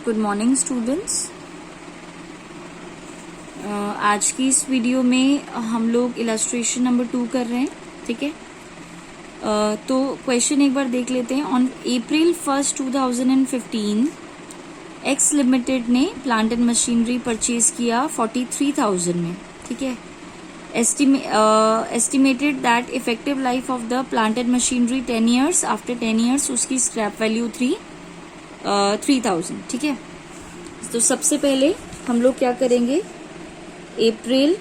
Good morning students. आज की इस वीडियो में हम लोग इलस्ट्रेशन नंबर 2 कर रहे हैं, ठीक है। तो क्वेश्चन एक बार देख लेते हैं। ऑन अप्रैल 1, 2015 एक्स लिमिटेड ने प्लांट एंड मशीनरी परचेज किया 43,000 में, ठीक है। Estimated that effective life of the plant and machinery 10 years, after 10 years उसकी स्क्रैप वैल्यू 3,000, ठीक है। तो सबसे पहले हम लोग क्या करेंगे, अप्रैल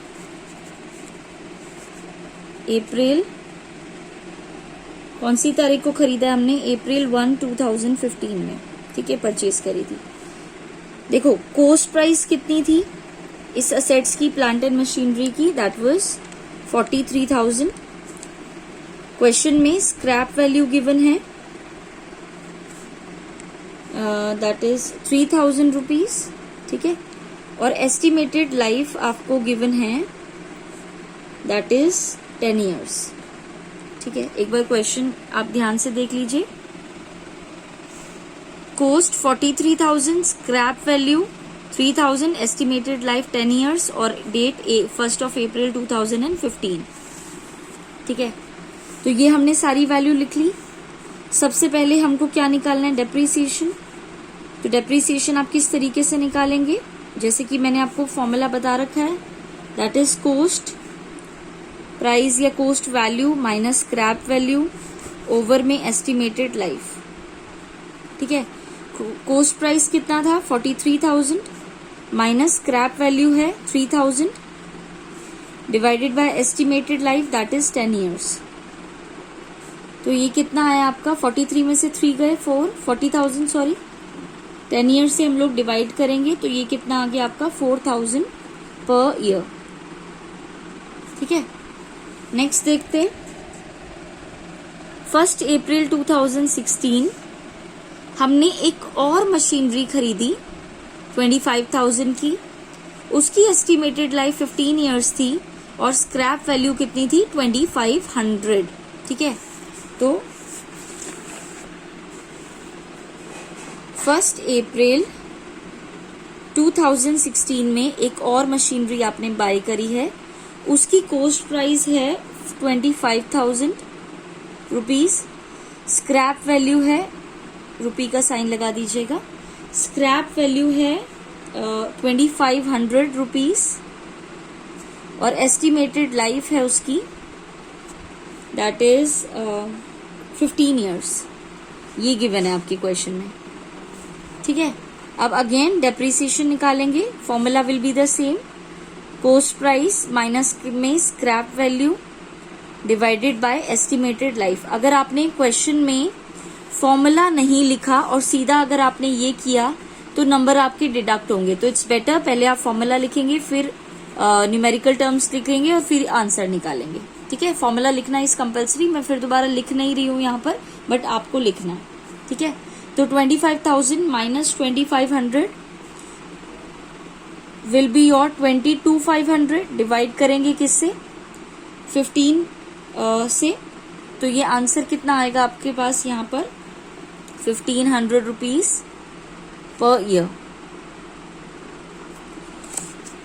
कौन सी तारीख को खरीदा है हमने, अप्रैल 1, 2015 में, ठीक है, परचेज करी थी। देखो कॉस्ट प्राइस कितनी थी इस असेट्स की, प्लांट एंड मशीनरी की, दैट वाज 43,000। क्वेश्चन में स्क्रैप वैल्यू गिवन है, दैट इज 3,000 रुपीज, ठीक है। और एस्टिमेटेड लाइफ आपको गिवन है, दैट इज 10 ईयर्स, ठीक है। एक बार क्वेश्चन आप ध्यान से देख लीजिए। Cost 43,000, scrap value 3,000, estimated life 10 years और डेट 1 अप्रैल 2015, ठीक है। तो ये हमने सारी वैल्यू लिख ली। सबसे पहले हमको क्या निकालना है, डेप्रीसिएशन। तो डेप्रीसिएशन आप किस तरीके से निकालेंगे, जैसे कि मैंने आपको फॉर्मूला बता रखा है, दैट इज कॉस्ट प्राइस या cost value minus scrap value over में एस्टिमेटेड लाइफ, ठीक है। कॉस्ट प्राइस कितना था 43,000 माइनस स्क्रैप वैल्यू है 3,000 divided by estimated life that is 10 years. तो ये कितना आया आपका, 43 में से 3 गए 40,000 सॉरी, 10 ईयर से हम लोग डिवाइड करेंगे तो ये कितना आ गया आपका 4,000 पर ईयर, ठीक है। नेक्स्ट देखते हैं, 1 अप्रैल 2016 हमने एक और मशीनरी खरीदी 25,000 की, उसकी एस्टिमेटेड लाइफ 15 ईयर्स थी और स्क्रैप वैल्यू कितनी थी 2,500, ठीक है। तो 1 अप्रैल 2016 में एक और मशीनरी आपने बाय करी है, उसकी कॉस्ट प्राइस है 25,000 रुपीज, स्क्रैप वैल्यू है, रुपी का साइन लगा दीजिएगा, स्क्रैप वैल्यू है 2,500 रुपीज और एस्टिमेटेड लाइफ है उसकी, दैट इज 15 ईयर्स। ये गिवन है आपके क्वेश्चन में, ठीक है। अब अगेन डेप्रीसिएशन निकालेंगे, formula will be the same, cost price minus में scrap value divided by estimated life. अगर आपने क्वेश्चन में फॉर्मूला नहीं लिखा और सीधा अगर आपने ये किया तो नंबर आपके डिडक्ट होंगे, तो इट्स बेटर पहले आप फॉर्मूला लिखेंगे, फिर न्यूमेरिकल टर्म्स लिखेंगे और फिर आंसर निकालेंगे, ठीक है। फॉर्मूला लिखना इज कंपल्सरी, मैं फिर दोबारा लिख नहीं रही हूं यहाँ पर, बट आपको लिखना है, ठीक है। तो 25,000 minus 2,500 will be your 22,500, divide करेंगे किससे, 15 से, तो ये आंसर कितना आएगा आपके पास यहाँ पर 1,500 रुपीज पर ईयर,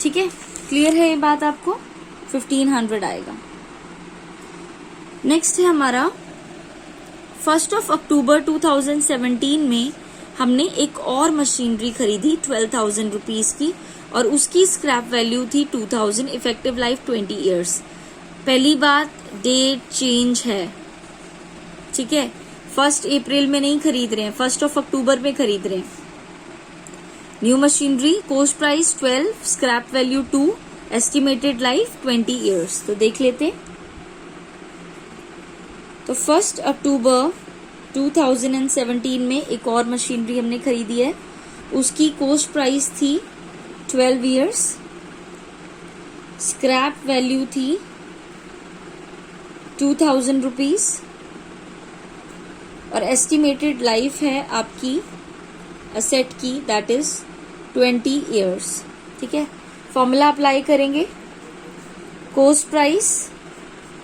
ठीक है। क्लियर है ये बात आपको, 1,500 आएगा। नेक्स्ट है हमारा 1 अक्टूबर 2017 में हमने एक और मशीनरी खरीदी 12,000 रुपीज की और उसकी स्क्रैप वैल्यू थी 2,000, इफेक्टिव लाइफ 20 ईयर्स। पहली बात डेट चेंज है, ठीक है, 1 अप्रैल में नहीं खरीद रहे हैं, 1 अक्टूबर में खरीद रहे हैं। New machinery, cost price 12, scrap value 2, estimated life 20 years. तो देख लेते हैं। तो 1 अक्टूबर 2017 में एक और मशीनरी हमने खरीदी है, उसकी कॉस्ट प्राइस थी 12 ईयर्स, स्क्रैप वैल्यू थी 2,000 रुपीज और एस्टिमेटेड लाइफ है आपकी असेट की, दैट इज 20 ईयर्स, ठीक है। फॉर्मूला अप्लाई करेंगे, कॉस्ट प्राइस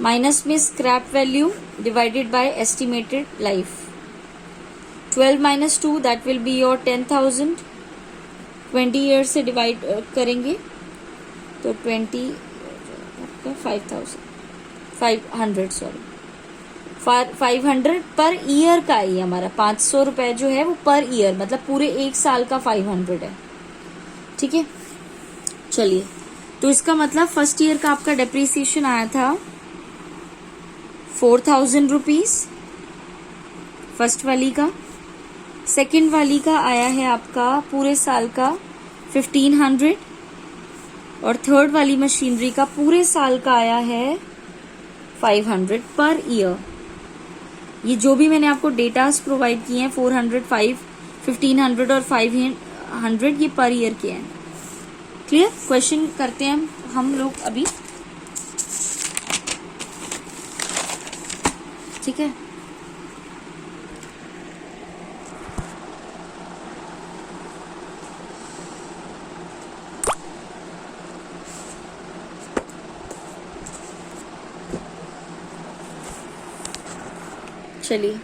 माइनस में scrap value divided by estimated life, 12 minus 2 that will be your 10,000 20 year से डिवाइड करेंगे तो 20 आपका 500 सॉरी 500 पर ईयर का ही हमारा 500 रुपए जो है वो पर ईयर, मतलब पूरे एक साल का 500 है। ठीक है, चलिए, तो इसका मतलब फर्स्ट ईयर का आपका डेप्रिसिएशन आया था 4000 रुपीज फर्स्ट वाली का। सेकंड वाली का आया है आपका पूरे साल का 1500 और थर्ड वाली मशीनरी का पूरे साल का आया है 500 पर ईयर। ये जो भी मैंने आपको डेटास प्रोवाइड किए हैं 400, 1500 और 500 ये पर ईयर के हैं। क्लियर? क्वेश्चन करते हैं हम लोग अभी। ठीक है, चलिए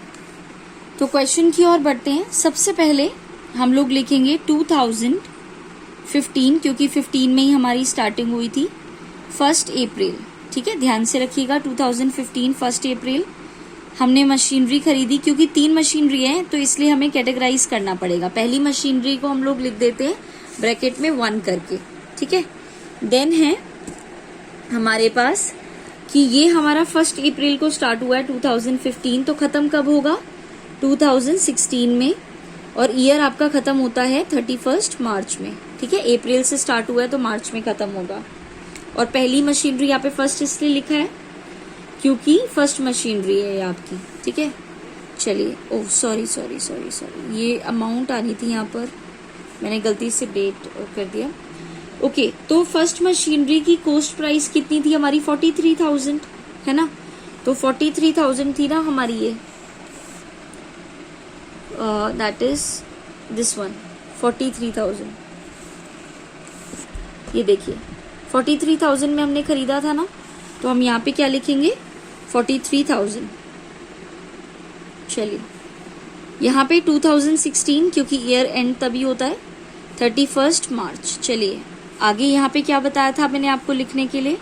तो क्वेश्चन की ओर बढ़ते हैं। सबसे पहले हम लोग लिखेंगे 2015, क्योंकि 15 में ही हमारी स्टार्टिंग हुई थी, 1 अप्रैल। ठीक है, ध्यान से रखिएगा 2015 1 अप्रैल हमने मशीनरी खरीदी। क्योंकि 3 मशीनरी है तो इसलिए हमें कैटेगराइज करना पड़ेगा। पहली मशीनरी को हम लोग लिख देते हैं ब्रैकेट में 1 करके। ठीक है, देन है हमारे पास कि ये हमारा 1 अप्रैल को स्टार्ट हुआ है 2015, तो खत्म कब होगा 2016 में, और ईयर आपका खत्म होता है 31 मार्च में। ठीक है, अप्रैल से स्टार्ट हुआ है तो मार्च में खत्म होगा। और पहली मशीनरी यहाँ पे फर्स्ट इसलिए लिखा है क्योंकि फर्स्ट मशीनरी है ये आपकी। ठीक है, चलिए, ओह सॉरी, ये अमाउंट आनी थी यहाँ पर, मैंने गलती से डेट कर दिया। ओके, तो फर्स्ट मशीनरी की कॉस्ट प्राइस कितनी थी हमारी 43,000 है ना, तो 43,000 थी ना हमारी ये, दैट इज दिस वन 43,000। ये देखिए 43,000 में हमने खरीदा था ना, तो हम यहाँ पे क्या लिखेंगे 43,000। चलिए, यहाँ पे 2016 क्योंकि ईयर एंड तभी होता है 31 मार्च। चलिए आगे यहाँ पे क्या बताया था मैंने आपको लिखने के लिए,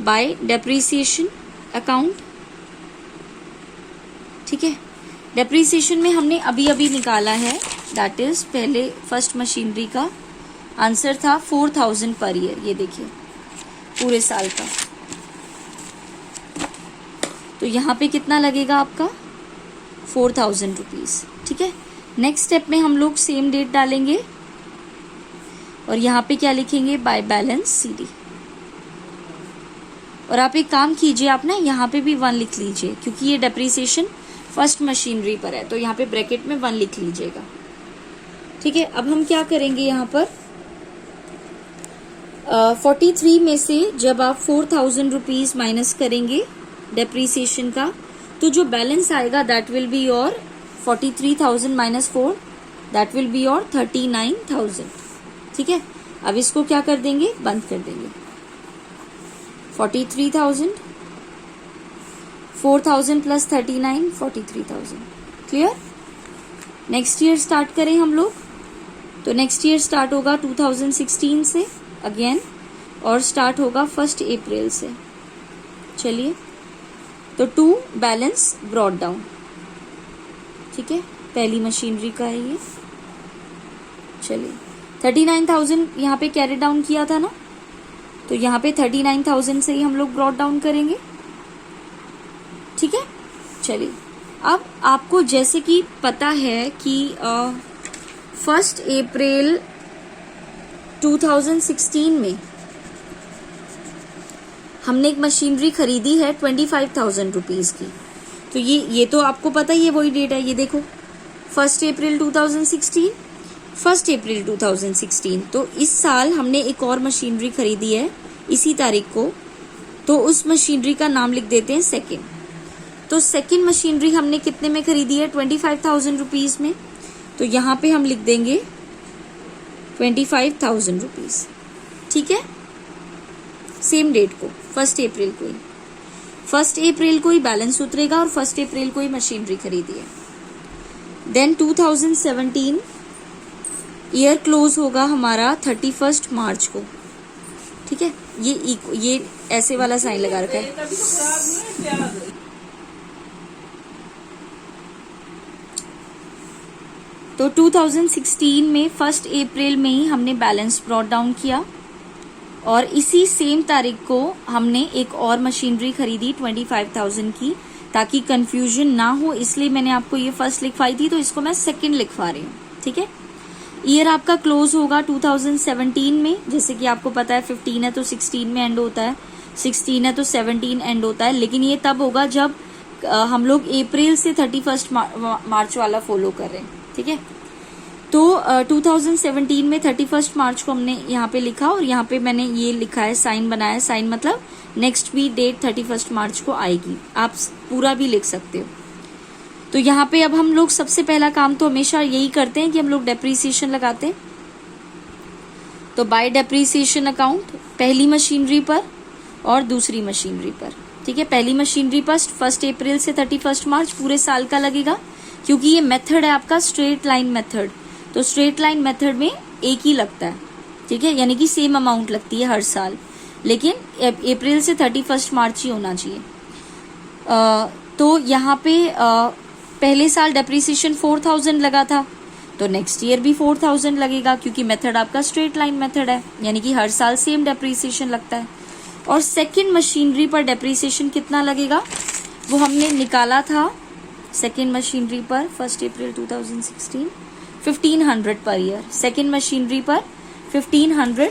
बाय डेप्रिसिएशन अकाउंट। ठीक है, डेप्रिसिएशन में हमने अभी अभी निकाला है, दैट इज पहले फर्स्ट मशीनरी का आंसर था 4000 पर ईयर। ये देखिए पूरे साल का, तो यहाँ पे कितना लगेगा आपका 4000 रुपीज। ठीक है, नेक्स्ट स्टेप में हम लोग सेम डेट डालेंगे और यहाँ पे क्या लिखेंगे बाय बैलेंस सीडी। और आप एक काम कीजिए, आप ना यहाँ पे भी 1 लिख लीजिए क्योंकि ये डेप्रिसिएशन फर्स्ट मशीनरी पर है, तो यहाँ पे ब्रैकेट में 1 लिख लीजिएगा। ठीक है, अब हम क्या करेंगे यहाँ पर 43 में से जब आप 4000 रुपीज माइनस करेंगे डेप्रिसिएशन का, तो जो बैलेंस आएगा that will be your 43,000 minus 4, that will be your 39,000। ठीक है, अब इसको क्या कर देंगे, बंद कर देंगे। 43,000, 4,000 plus 39, 43,000। Clear? Next year start करें हम लोग, तो नेक्स्ट ईयर स्टार्ट होगा 2016 से अगेन, और स्टार्ट होगा 1 अप्रैल से। चलिए, तो 2 बैलेंस ब्रॉट डाउन। ठीक है, पहली मशीनरी का है ये। चलिए 39,000 यहाँ पे कैरी डाउन किया था ना, तो यहाँ पे 39,000 से ही हम लोग ब्रॉट डाउन करेंगे। ठीक है, चलिए अब आपको जैसे कि पता है कि 1 अप्रैल 2016 में हमने एक मशीनरी खरीदी है 25,000 रुपीज की, तो ये तो आपको पता ही है, वही डेट है। ये देखो 1 अप्रैल 2016, 1 अप्रैल 2016, तो इस साल हमने एक और मशीनरी खरीदी है इसी तारीख को, तो उस मशीनरी का नाम लिख देते हैं सेकंड। तो सेकंड मशीनरी हमने कितने में खरीदी है 25,000 रुपीज में, तो यहाँ पे हम लिख देंगे 25,000 रुपीज। ठीक है, सेम डेट को 1 अप्रैल को ही, 1 अप्रैल को ही बैलेंस उतरेगा और 1 अप्रैल को ही मशीनरी खरीदी है। देन 2017 ईयर क्लोज होगा हमारा 31 मार्च को, ठीक है। ये ऐसे वाला साइन लगा रखा है। तो 2016 में 1 अप्रैल में ही हमने बैलेंस ब्रॉट डाउन किया और इसी सेम तारीख को हमने एक और मशीनरी खरीदी 25,000 की, ताकि कंफ्यूजन ना हो, इसलिए मैंने आपको ये फर्स्ट लिखवाई थी, तो इसको मैं सेकंड लिखवा रही हूँ, ठीक है। ईयर आपका क्लोज होगा 2017 में, जैसे कि आपको पता है 15 है तो 16 में एंड होता है, 16 है तो 17 एंड होता है, लेकिन ये तब होगा जब हम लोग अप्रैल से 31 मार्च वाला फॉलो कर रहे हैं, ठीक है। तो 2017 में 31 मार्च को हमने यहाँ पे लिखा और यहाँ पे मैंने ये लिखा है, साइन बनाया। साइन मतलब नेक्स्ट भी डेट 31 मार्च को आएगी, आप पूरा भी लिख सकते हो। तो यहाँ पे अब हम लोग सबसे पहला काम तो हमेशा यही करते हैं कि हम लोग डेप्रीसिएशन लगाते हैं। तो बाय डेप्रीसिएशन अकाउंट पहली मशीनरी पर और दूसरी मशीनरी पर, ठीक है। पहली मशीनरी पर 1 अप्रैल से 31 मार्च पूरे साल का लगेगा, क्योंकि ये मेथड है आपका स्ट्रेट लाइन मेथड। तो स्ट्रेट लाइन मेथड में एक ही लगता है, ठीक है, यानी कि सेम अमाउंट लगती है हर साल, लेकिन अप्रैल से 31 मार्च ही होना चाहिए। तो यहाँ पे पहले साल डेप्रीसिएशन 4,000 लगा था, तो नेक्स्ट ईयर भी 4,000 लगेगा, क्योंकि मेथड आपका स्ट्रेट लाइन मेथड है, यानी कि हर साल सेम डेप्रीसिएशन लगता है। और सेकेंड मशीनरी पर डेप्रीसिएशन कितना लगेगा वो हमने निकाला था। सेकेंड मशीनरी पर 1 अप्रैल 2016 1500 पर ईयर, सेकेंड मशीनरी पर 1500।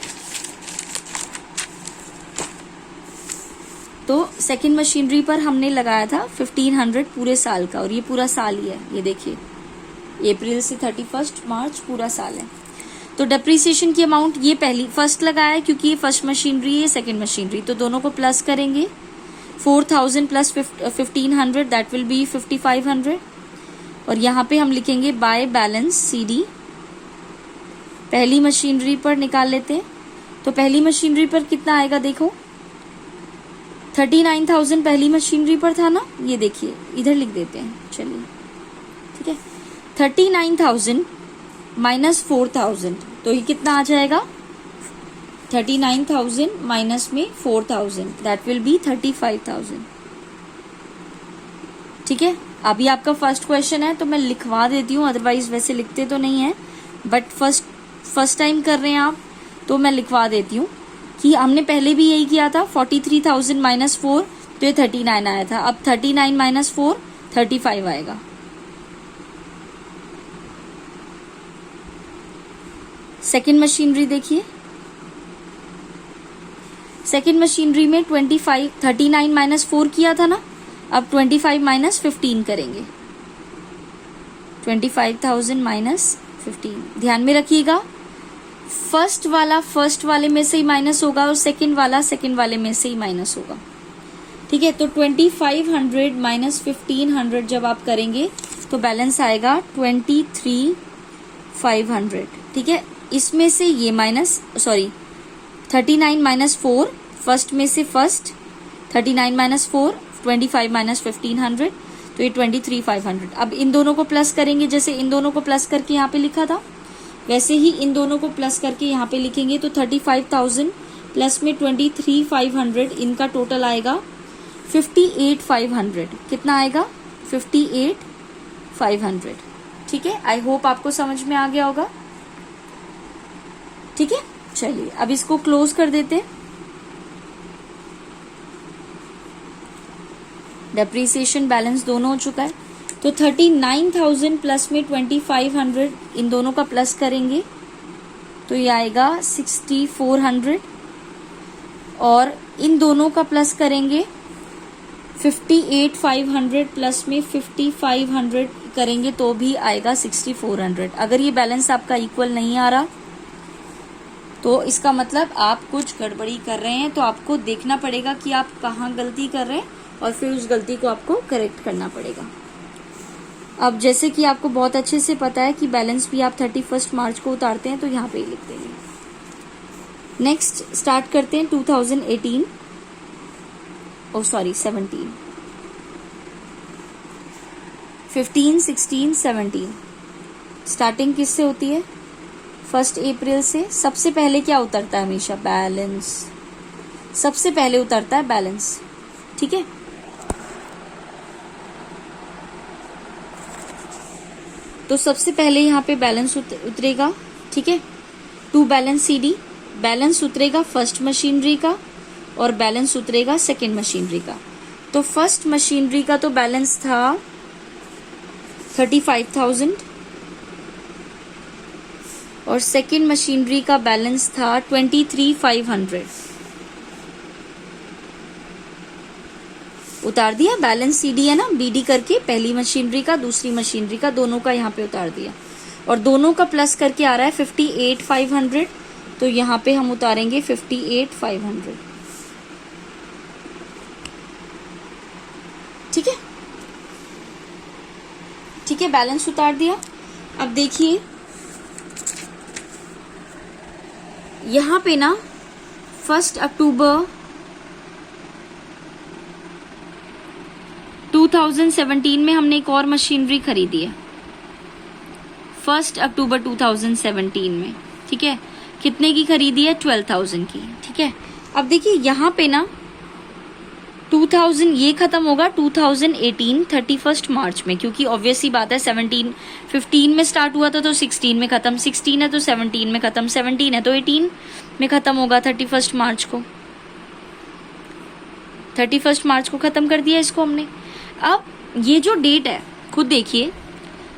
तो सेकेंड मशीनरी पर हमने लगाया था 1500 पूरे साल का, और ये पूरा साल ही है, ये देखिए अप्रैल से 31 मार्च पूरा साल है। तो डेप्रीसिएशन की अमाउंट ये पहली फर्स्ट लगाया है, क्योंकि ये फर्स्ट मशीनरी है, सेकेंड मशीनरी, तो दोनों को प्लस करेंगे। 4,000 प्लस 1500 दैट विल बी 5,500। और यहाँ पे हम लिखेंगे बाय बैलेंस CD। पहली मशीनरी पर निकाल लेते हैं। तो पहली मशीनरी पर कितना आएगा देखो, 39,000 पहली मशीनरी पर था ना, ये देखिए इधर लिख देते हैं, चलिए ठीक है। 39,000 माइनस 4,000, तो ये कितना आ जाएगा, 39,000 माइनस में 4,000 दैट विल बी 35,000, ठीक है। अभी आपका फर्स्ट क्वेश्चन है तो मैं लिखवा देती हूँ, अदरवाइज वैसे लिखते तो नहीं है, बट फर्स्ट टाइम कर रहे हैं आप तो मैं लिखवा देती हूँ कि हमने पहले भी यही किया था। 43,000 माइनस 4 तो ये 39 आया था, अब 39 माइनस 4 35 आएगा। सेकेंड मशीनरी देखिए, सेकेंड मशीनरी में 39 माइनस 4 किया था ना, अब 25 माइनस 15 करेंगे, 25,000 माइनस 15। ध्यान में रखिएगा फर्स्ट वाला फर्स्ट वाले में से ही माइनस होगा और सेकंड वाला सेकंड वाले में से ही माइनस होगा, ठीक है। तो 2500 माइनस 1500 जब आप करेंगे तो बैलेंस आएगा 23,500, ठीक है। इसमें से ये माइनस 39 माइनस 4 फर्स्ट में से फर्स्ट, 39 माइनस 4 25 माइनस 1500, तो ये 23,500। अब इन दोनों को प्लस करेंगे, जैसे इन दोनों को प्लस करके यहाँ पे लिखा था वैसे ही इन दोनों को प्लस करके यहाँ पे लिखेंगे। तो 35,000 प्लस में 23,500, इनका टोटल आएगा 58,500। कितना आएगा, 58,500, ठीक है। आई होप आपको समझ में आ गया होगा, ठीक है। चलिए अब इसको क्लोज कर देते हैं। डेप्रीसिएशन बैलेंस दोनों हो चुका है, तो 39,000 प्लस में 2500 इन दोनों का प्लस करेंगे तो ये आएगा 6,400, और इन दोनों का प्लस करेंगे 58,500 प्लस में 5,500 करेंगे तो भी आएगा 6,400। अगर ये बैलेंस आपका इक्वल नहीं आ रहा तो इसका मतलब आप कुछ गड़बड़ी कर रहे हैं, तो आपको देखना पड़ेगा कि आप कहाँ गलती कर रहे हैं और फिर उस गलती को आपको करेक्ट करना पड़ेगा। अब जैसे कि आपको बहुत अच्छे से पता है कि बैलेंस भी आप 31 मार्च को उतारते हैं, तो यहाँ पे ही लिख देंगे। नेक्स्ट स्टार्ट करते हैं 2018 17, 15, 16, 17। स्टार्टिंग किससे होती है, 1 अप्रैल से सबसे पहले क्या उतरता है हमेशा? बैलेंस। सबसे पहले उतरता है बैलेंस, ठीक है। तो सबसे पहले यहाँ पे बैलेंस उतरेगा, ठीक है। टू बैलेंस CD, बैलेंस उतरेगा फर्स्ट मशीनरी का और बैलेंस उतरेगा सेकेंड मशीनरी का। तो फर्स्ट मशीनरी का तो बैलेंस था 35,000 और सेकेंड मशीनरी का बैलेंस था 23,500। उतार दिया, बैलेंस CD है ना, BD करके पहली मशीनरी का दूसरी मशीनरी का दोनों का यहाँ पे उतार दिया और दोनों का प्लस करके आ रहा है 58,500। तो यहाँ पे हम उतारेंगे 58,500, ठीक है। ठीक है, बैलेंस उतार दिया। अब देखिए यहाँ पे ना 1 अक्टूबर 2017 में हमने एक और मशीनरी खरीदी है, 1 अक्टूबर 2017 में, ठीक है। कितने की खरीदी है? 12,000 की, ठीक है। अब देखिए यहाँ पे ना 2000 ये खत्म होगा 2018 31 मार्च में, क्योंकि ऑब्वियसली बात है 15 में स्टार्ट हुआ था तो 16 में खत्म, 16 है तो 17 में खत्म, 17 है तो 18 में खत्म होगा 31 मार्च को। 31 मार्च को खत्म कर दिया इसको हमने। अब ये जो डेट है खुद देखिए,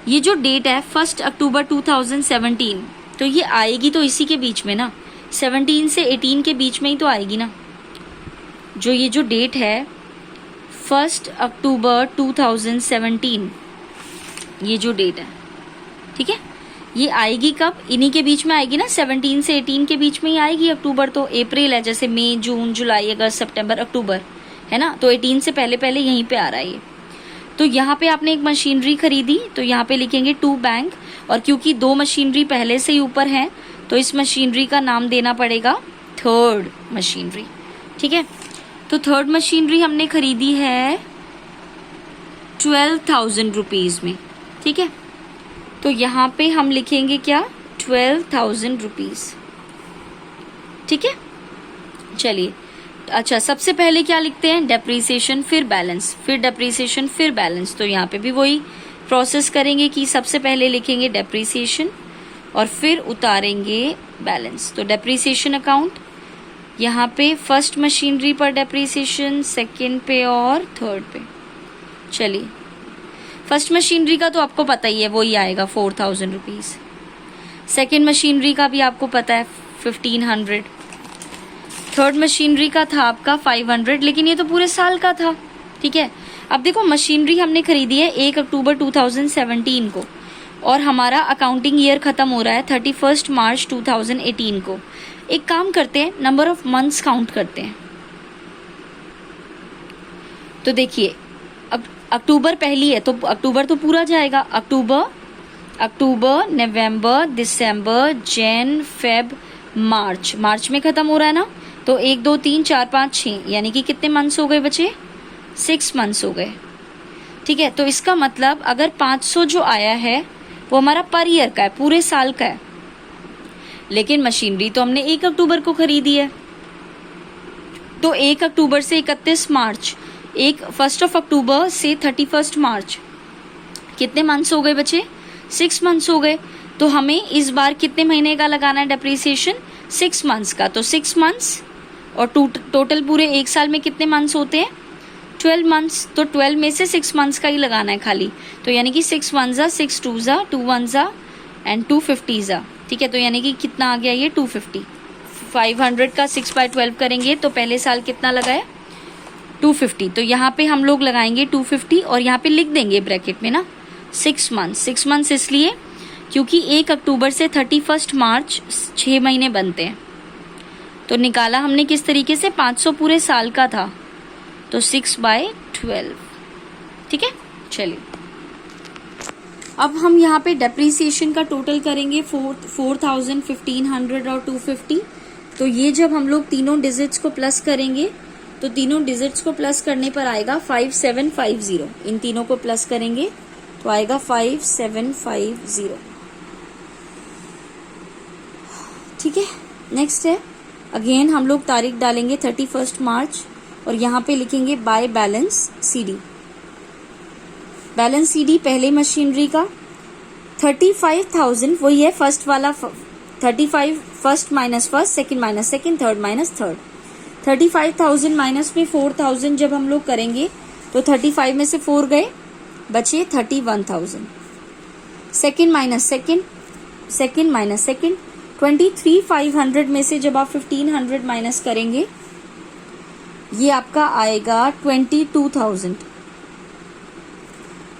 ये जो डेट है 1 अक्टूबर 2017, तो ये आएगी तो इसी के बीच में ना, 17 से 18 के बीच में ही तो आएगी ना। जो ये जो डेट है 1 अक्टूबर 2017, ये जो डेट है, ठीक है, ये आएगी कब? इन्हीं के बीच में आएगी ना, 17 से 18 के बीच में ही आएगी। अक्टूबर तो अप्रैल है, जैसे मई, जून, जुलाई, अगस्त, सितंबर, अक्टूबर है ना, तो 18 से पहले पहले यहीं पे आ रहा है ये। तो यहाँ पे आपने एक मशीनरी खरीदी तो यहाँ पे लिखेंगे टू बैंक, और क्योंकि 2 मशीनरी पहले से ही ऊपर है तो इस मशीनरी का नाम देना पड़ेगा थर्ड मशीनरी, ठीक है। तो थर्ड मशीनरी हमने खरीदी है 12,000 रुपीज में, ठीक है। तो यहाँ पे हम लिखेंगे क्या? 12,000 रुपीज, ठीक है। चलिए, अच्छा सबसे पहले क्या लिखते हैं? डेप्रीसिएशन फिर बैलेंस, फिर डेप्रीसिएशन फिर बैलेंस। तो यहाँ पे भी वही प्रोसेस करेंगे कि सबसे पहले लिखेंगे डेप्रीसिएशन और फिर उतारेंगे बैलेंस। तो डेप्रीसिएशन अकाउंट यहाँ पे फर्स्ट मशीनरी पर डेप्रीसिएशन, सेकेंड पे और थर्ड पे। चलिए, फर्स्ट मशीनरी का तो आपको पता ही है, वही आएगा 4,000 रुपीज। सेकेंड मशीनरी का भी आपको पता है 1,500। थर्ड मशीनरी का था आपका 500, लेकिन ये तो पूरे साल का था, ठीक है। अब देखो मशीनरी हमने खरीदी है 1 अक्टूबर 2017 को और हमारा अकाउंटिंग ईयर खत्म हो रहा है 31 मार्च 2018 को। एक काम करते हैं, नंबर ऑफ मंथ्स काउंट करते हैं। तो देखिए अब अक्टूबर पहली है तो अक्टूबर तो पूरा जाएगा, अक्टूबर, नवंबर, दिसंबर, जैन, फेब, मार्च में खत्म हो रहा है ना। तो 1 2 3 4 5 6, यानी कि कितने मंथ्स हो गए बचे? 6 मंथ्स हो गए, ठीक है। तो इसका मतलब अगर 500 जो आया है वो हमारा पर ईयर का है, पूरे साल का है, लेकिन मशीनरी तो हमने 1 अक्टूबर को खरीदी है। तो 1 अक्टूबर से 31 मार्च, 1 अक्टूबर से 31 मार्च, कितने मंथ्स हो गए बचे? 6 मंथ्स हो गए। तो हमें इस बार कितने महीने का लगाना है डेप्रीसिएशन? 6 मंथ्स का। तो 6 मंथ्स और टोटल पूरे एक साल में कितने मंथ्स होते हैं? 12 मंथ्स। तो 12 में से 6 मंथ्स का ही लगाना है खाली। तो यानी कि 6 1 जा, 6 2 जा, 2 1 जा एंड 2 50 जा, ठीक है। तो यानी कि कितना आ गया ये? 250। 500 का 6/12 करेंगे तो पहले साल कितना लगाए? 250। तो यहाँ पे हम लोग लगाएंगे 250 और यहाँ पे लिख देंगे ब्रैकेट में ना 6 मंथ्स। 6 मंथ्स इसलिए क्योंकि 1 अक्टूबर से 31 मार्च 6 महीने बनते हैं। तो निकाला हमने किस तरीके से? 500 पूरे साल का था तो 6/12, ठीक है। चलिए, अब हम यहाँ पे डेप्रीसिएशन का टोटल करेंगे 4,000, 1,500 और 250। तो ये जब हम लोग तीनों डिजिट्स को प्लस करेंगे तो तीनों डिजिट्स को प्लस करने पर आएगा 5750। इन तीनों को प्लस करेंगे तो आएगा 5750। ठीक है। नेक्स्ट है, अगेन हम लोग तारीख डालेंगे 31 मार्च और यहाँ पे लिखेंगे by balance CD। Balance CD पहले मशीनरी का 35,000, वही है फर्स्ट वाला 35, first minus first, second minus second, third minus third. 35,000 minus में 4,000 जब हम लोग करेंगे तो 35 में से 4 गए, बचे 31,000। Second minus second, second minus second, 23,500 में से जब आप 1,500 माइनस करेंगे ये आपका आएगा 22,000।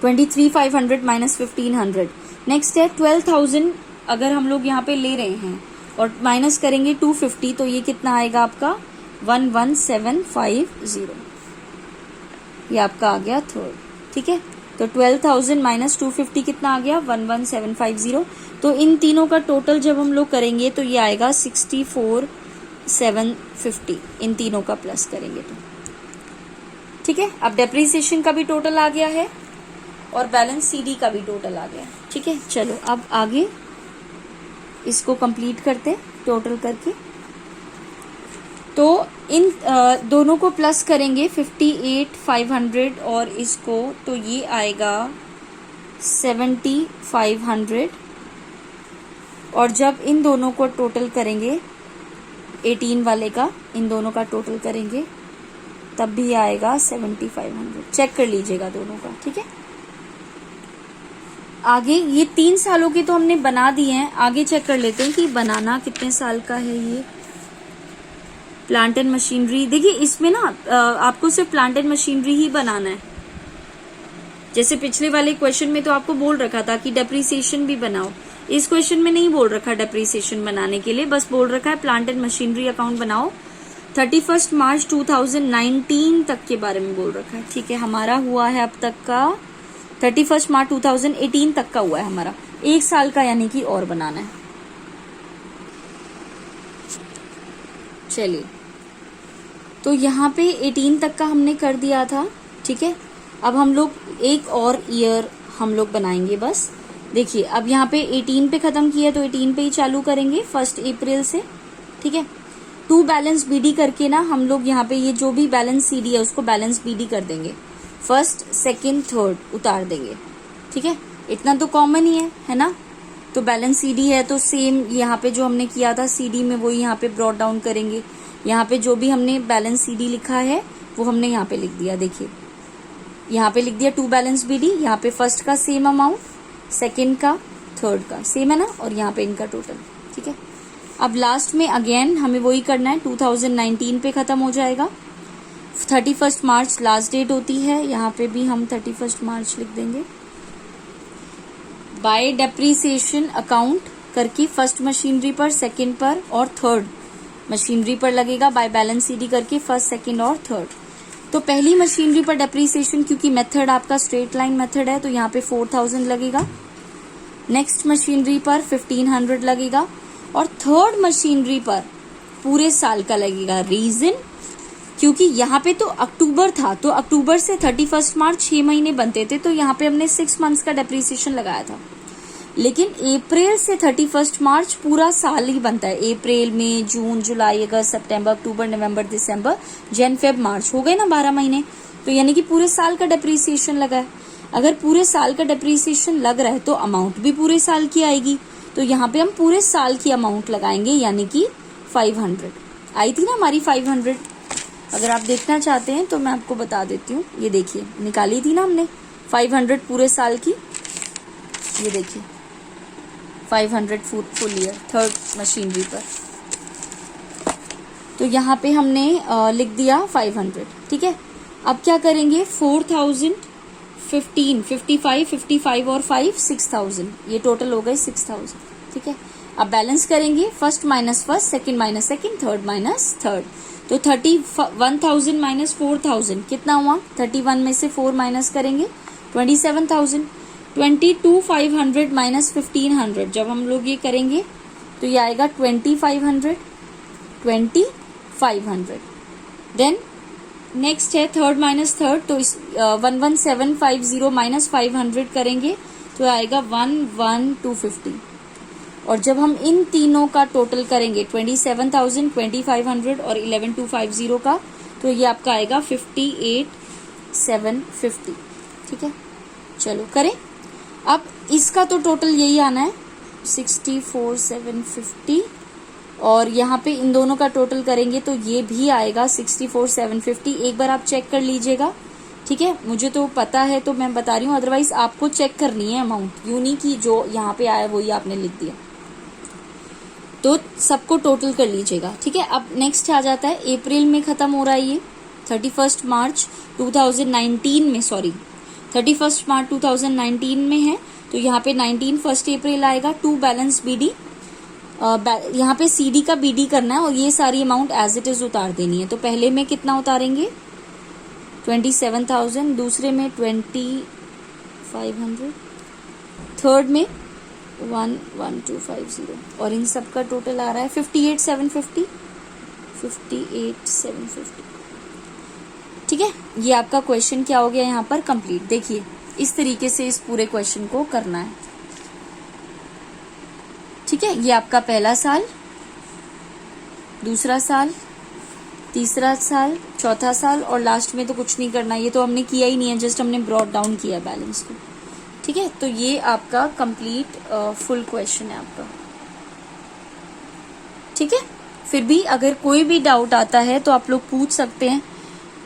23,500 माइनस 1,500। नेक्स्ट है 12,000 अगर हम लोग यहाँ पे ले रहे हैं और माइनस करेंगे 250 तो ये कितना आएगा आपका 11,750। ये आपका आ गया थर्ड, ठीक है। तो 12,000 माइनस 250 कितना आ गया 11,750। तो इन तीनों का टोटल जब हम लोग करेंगे तो ये आएगा 64,750, इन तीनों का प्लस करेंगे तो, ठीक है। अब डेप्रिसिएशन का भी टोटल आ गया है और बैलेंस CD का भी टोटल आ गया, ठीक है। चलो अब आगे इसको कंप्लीट करते टोटल करके। तो इन दोनों को प्लस करेंगे 58,500 और इसको, तो ये आएगा 70,500 और जब इन दोनों को टोटल करेंगे 18 वाले का इन दोनों का टोटल करेंगे तब भी आएगा 7,500। चेक कर लीजिएगा दोनों का, ठीक है। आगे ये 3 सालों के तो हमने बना दिए हैं, आगे चेक कर लेते हैं कि बनाना कितने साल का है। ये प्लांट एंड मशीनरी, देखिए इसमें ना आपको सिर्फ प्लांट एंड मशीनरी ही बनाना है। जैसे पिछले वाले क्वेश्चन में तो आपको बोल रखा था कि डेप्रिसिएशन भी बनाओ, इस क्वेश्चन में नहीं बोल रखा डेप्रिसिएशन बनाने के लिए, बस बोल रखा है प्लांट एंड मशीनरी अकाउंट बनाओ। 31 मार्च 2019 तक के बारे में बोल रखा है, ठीक है। हमारा हुआ है अब तक का 31 मार्च 2018 तक का हुआ है हमारा, 1 साल का यानी कि और बनाना है। चलिए, तो यहाँ पे 18 तक का हमने कर दिया था, ठीक है। अब हम लोग एक और ईयर हम लोग बनाएंगे बस। देखिए अब यहाँ पे 18 पे खत्म किया तो 18 पे ही चालू करेंगे 1 अप्रैल से, ठीक है। 2 बैलेंस BD करके ना हम लोग यहाँ पे ये जो भी बैलेंस CD है उसको बैलेंस BD कर देंगे, फर्स्ट सेकंड थर्ड उतार देंगे, ठीक है। इतना तो कॉमन ही है ना। तो बैलेंस CD है तो सेम यहाँ पे जो हमने किया था CD में वही यहाँ पे ब्रॉट डाउन करेंगे। यहाँ पे जो भी हमने बैलेंस CD लिखा है वो हमने यहाँ पे लिख दिया, देखिए यहाँ पे लिख दिया 2 बैलेंस BD। यहाँ पे फर्स्ट का सेम अमाउंट, सेकंड का, थर्ड का सेम है ना, और यहाँ पे इनका टोटल, ठीक है। अब लास्ट में अगेन हमें वही करना है, 2019 पे खत्म हो जाएगा। 31 मार्च लास्ट डेट होती है, यहाँ पे भी हम 31 मार्च लिख देंगे। बाय डेप्रिसिएशन अकाउंट करके फर्स्ट मशीनरी पर, सेकंड पर और थर्ड मशीनरी पर लगेगा। बाय बैलेंस CD करके फर्स्ट, सेकंड और थर्ड। तो पहली मशीनरी पर डेप्रिसिएशन, क्योंकि मेथड आपका स्ट्रेट लाइन मेथड है तो यहाँ पे 4,000 लगेगा। नेक्स्ट मशीनरी पर 1,500 लगेगा और थर्ड मशीनरी पर पूरे साल का लगेगा। रीजन, क्योंकि यहाँ पे तो अक्टूबर था तो अक्टूबर से 31 मार्च 6 महीने बनते थे तो यहाँ पे हमने 6 मंथ्स का डेप्रिसिएशन लगाया था। लेकिन अप्रैल से 31 मार्च पूरा साल ही बनता है। अप्रैल, मई, जून, जुलाई, अगस्त, सितंबर, अक्टूबर, नवंबर, दिसंबर, जन, फेब, मार्च, हो गए ना 12 महीने। तो यानी कि पूरे साल का डेप्रिसिएशन लगा है। अगर पूरे साल का डेप्रिसिएशन लग रहा है तो अमाउंट भी पूरे साल की आएगी। तो यहाँ पे हम पूरे साल की अमाउंट लगाएंगे, यानी कि 500 आई थी ना हमारी 500। अगर आप देखना चाहते हैं तो मैं आपको बता देती हूँ, ये देखिए निकाली थी ना हमने 500 पूरे साल की। ये देखिए 500 फुल ईयर थर्ड मशीनरी पर। तो यहाँ पे हमने लिख दिया 500, ठीक है। अब क्या करेंगे, 4,000, 15, 55, 55 और 5, 6,000, ये टोटल हो गए 6,000, ठीक है। अब बैलेंस करेंगे, first minus first, second minus second, third minus third. तो 31,000 माइनस 4,000 कितना हुआ, 31 में से 4 माइनस करेंगे 27,000। 22,500 माइनस 1,500 जब हम लोग ये करेंगे तो ये आएगा 2,500। देन नेक्स्ट है थर्ड माइनस थर्ड, तो 11,750 माइनस 500 करेंगे तो आएगा 11,250। और जब हम इन तीनों का टोटल करेंगे 27,000, 2,500 और 11,250 का, तो ये आपका आएगा 58,750। ठीक है, चलो करें। अब इसका तो टोटल यही आना है 64,750, और यहाँ पे इन दोनों का टोटल करेंगे तो ये भी आएगा 64,750। एक बार आप चेक कर लीजिएगा। ठीक है, मुझे तो पता है तो मैं बता रही हूँ, अदरवाइज आपको चेक करनी है अमाउंट, यूं नहीं कि जो यहाँ पे आया वही आपने लिख दिया। तो सबको टोटल कर लीजिएगा। ठीक है, अब नेक्स्ट आ जाता है अप्रैल में खत्म हो रहा है ये 31 मार्च 2019 में, सॉरी 31 मार्च 2019 में है, तो यहाँ पे 19 फर्स्ट अप्रैल आएगा। 2 बैलेंस बीडी, यहाँ पे सीडी का बीडी करना है और ये सारी अमाउंट एज इट इज उतार देनी है। तो पहले में कितना उतारेंगे 27,000, दूसरे में 2,500, थर्ड में 1,1250, और इन सब का टोटल आ रहा है 58,750। 58,750। ठीक है, ये आपका क्वेश्चन क्या हो गया यहाँ पर कंप्लीट। देखिए इस तरीके से इस पूरे क्वेश्चन को करना है। ठीक है, ये आपका पहला साल, दूसरा साल, तीसरा साल, चौथा साल, और लास्ट में तो कुछ नहीं करना, ये तो हमने किया ही नहीं है, जस्ट हमने ब्रॉट डाउन किया बैलेंस को। ठीक है, तो ये आपका कंप्लीट फुल क्वेश्चन है आपका। ठीक है, फिर भी अगर कोई भी डाउट आता है तो आप लोग पूछ सकते हैं।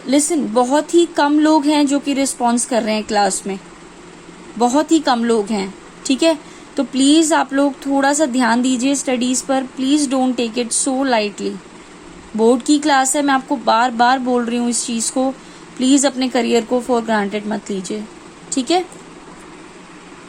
लिसन, बहुत ही कम लोग हैं जो कि रिस्पॉन्स कर रहे हैं क्लास में, बहुत ही कम लोग हैं। ठीक है, तो प्लीज आप लोग थोड़ा सा ध्यान दीजिए स्टडीज पर, please don't take it so lightly. Board की क्लास है, मैं आपको बार बार बोल रही हूँ इस चीज को, प्लीज अपने करियर को फॉर ग्रांटेड मत लीजिए। ठीक है,